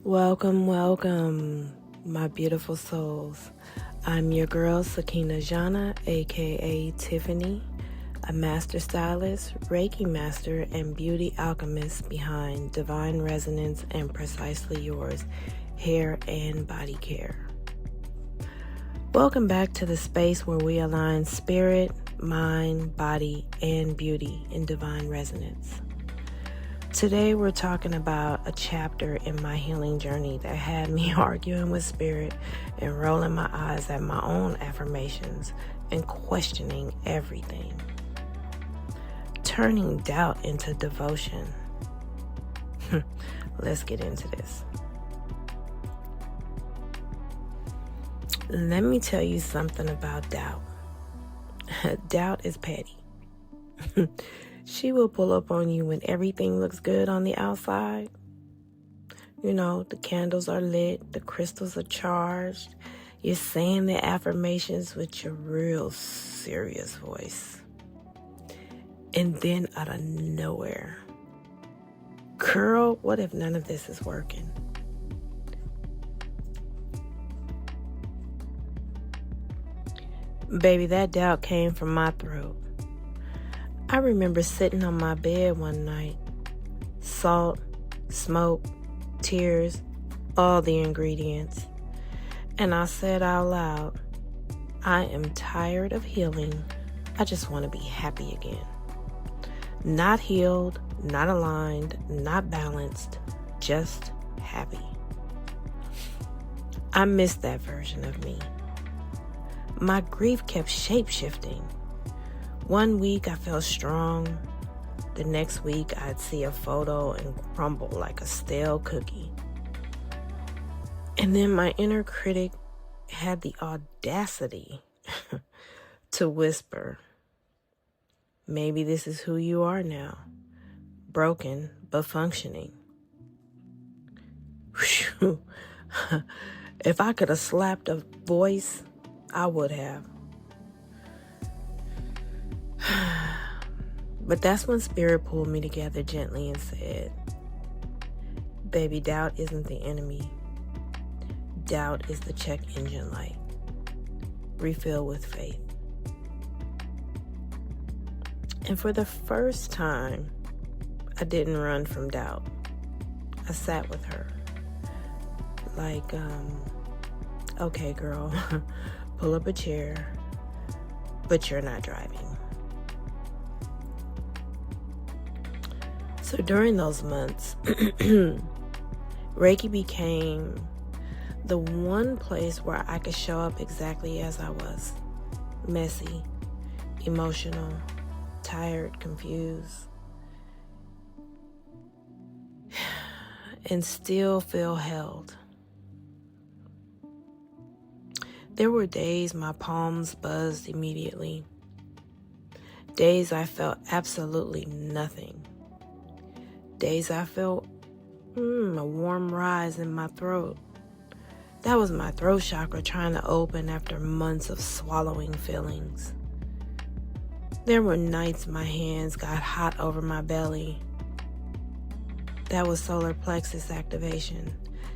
Welcome, welcome, my beautiful souls. I'm your girl, Sakinah Jannah, aka Tiffany, a master stylist, Reiki master, and beauty alchemist behind Divine Resonance and Precisely Yours hair and body care. Welcome back to the space where we align spirit, mind, body, and beauty in divine resonance. Today we're talking about a chapter in my healing journey that had me arguing with spirit and rolling my eyes at my own affirmations and questioning everything. Turning doubt into devotion. Let's get into this. Let me tell you something about doubt. Doubt is petty. She will pull up on you when everything looks good on the outside. You know, the candles are lit, the crystals are charged. You're saying the affirmations with your real serious voice. And then out of nowhere, girl, what if none of this is working? Baby, that doubt came from my throat. I remember sitting on my bed one night. Salt, smoke, tears, all the ingredients. And I said out loud, I am tired of healing. I just want to be happy again. Not healed, not aligned, not balanced, just happy. I missed that version of me. My grief kept shape-shifting. One week I felt strong. The next week I'd see a photo and crumble like a stale cookie. And then my inner critic had the audacity to whisper, maybe this is who you are now. Broken but functioning. Whew. If I could have slapped a voice, I would have. But that's when spirit pulled me together gently and said, baby, doubt isn't the enemy. Doubt is the check engine light. Refill with faith. And for the first time, I didn't run from doubt. I sat with her. Like, okay, girl, pull up a chair, but you're not driving. So during those months, Reiki became the one place where I could show up exactly as I was. Messy, emotional, tired, confused, and still feel held. There were days my palms buzzed immediately. Days I felt absolutely nothing. Days I felt a warm rise in my throat. That was my throat chakra trying to open after months of swallowing feelings. There were nights my hands got hot over my belly. That was solar plexus activation,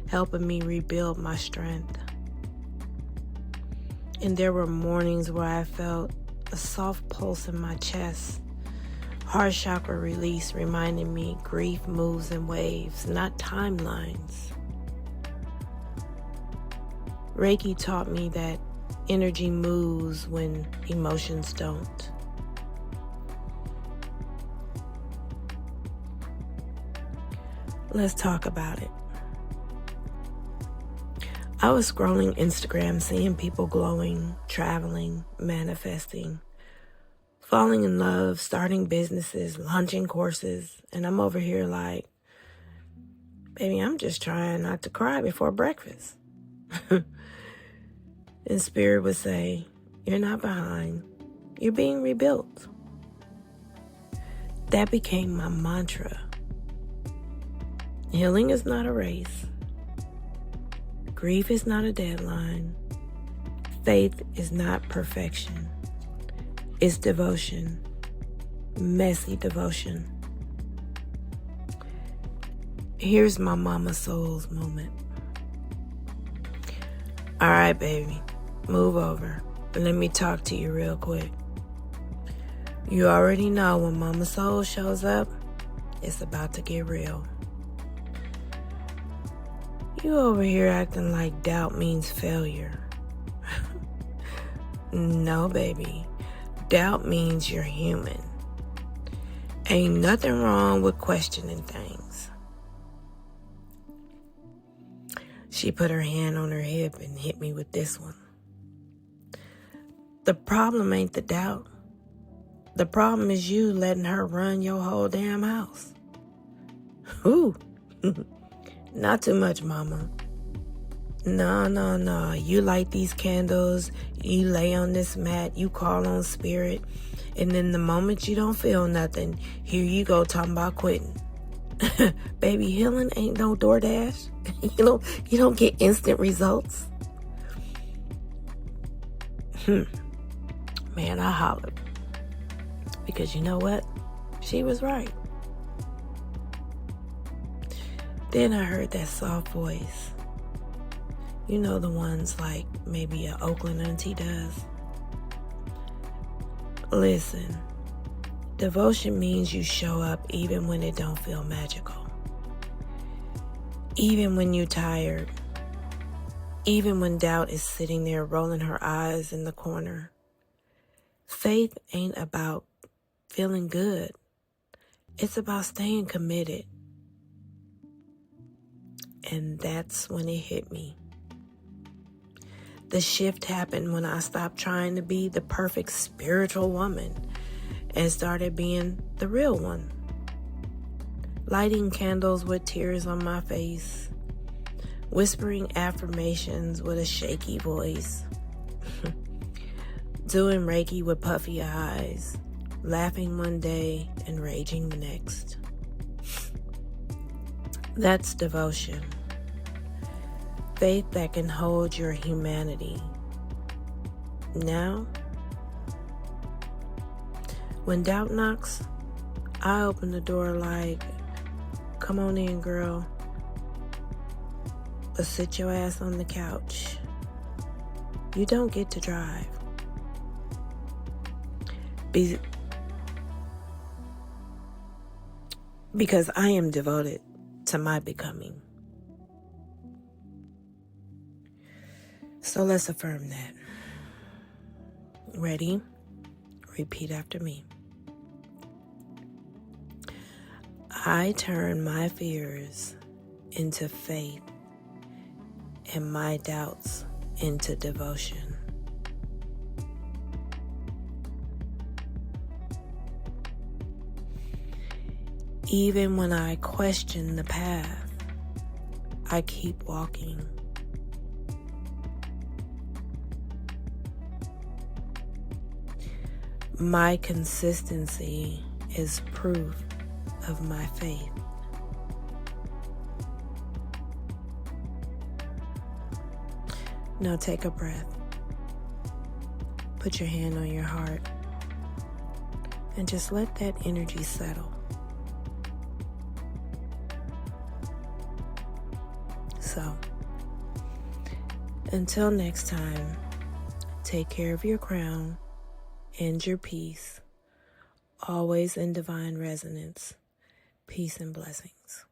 helping me rebuild my strength. And there were mornings where I felt a soft pulse in my chest. Heart chakra release reminding me grief moves in waves, not timelines. Reiki taught me that energy moves when emotions don't. Let's talk about it. I was scrolling Instagram, seeing people glowing, traveling, manifesting, falling in love, starting businesses, launching courses, and I'm over here like, baby, I'm just trying not to cry before breakfast. And spirit would say, you're not behind, you're being rebuilt. That became my mantra. Healing is not a race. Grief is not a deadline. Faith is not perfection. It's devotion. Messy devotion. Here's my mama soul's moment. All right, baby, move over. Let me talk to you real quick. You already know when mama soul shows up, it's about to get real. You over here acting like doubt means failure. No, baby. Doubt means you're human. Ain't nothing wrong with questioning things. She put her hand on her hip and hit me with this one. The problem ain't the doubt. The problem is you letting her run your whole damn house. Ooh. Not too much, mama. No. You light these candles, you lay on this mat, you call on spirit, and then the moment you don't feel nothing, here you go talking about quitting. Baby, healing ain't no DoorDash. You don't get instant results. Man, I hollered. Because you know what? She was right. Then I heard that soft voice. You know, the ones like maybe an Oakland auntie does. Listen, devotion means you show up even when it don't feel magical. Even when you're tired. Even when doubt is sitting there rolling her eyes in the corner. Faith ain't about feeling good. It's about staying committed. And that's when it hit me. The shift happened when I stopped trying to be the perfect spiritual woman and started being the real one. Lighting candles with tears on my face, whispering affirmations with a shaky voice, doing Reiki with puffy eyes, laughing one day and raging the next. That's devotion. Faith that can hold your humanity. Now, when doubt knocks, I open the door like, come on in, girl. But sit your ass on the couch. You don't get to drive. Because I am devoted to my becoming. So let's affirm that. Ready? Repeat after me. I turn my fears into faith and my doubts into devotion. Even when I question the path, I keep walking. My consistency is proof of my faith. Now take a breath. Put your hand on your heart and just let that energy settle. So, until next time, take care of your crown and your peace, always in divine resonance. Peace and blessings.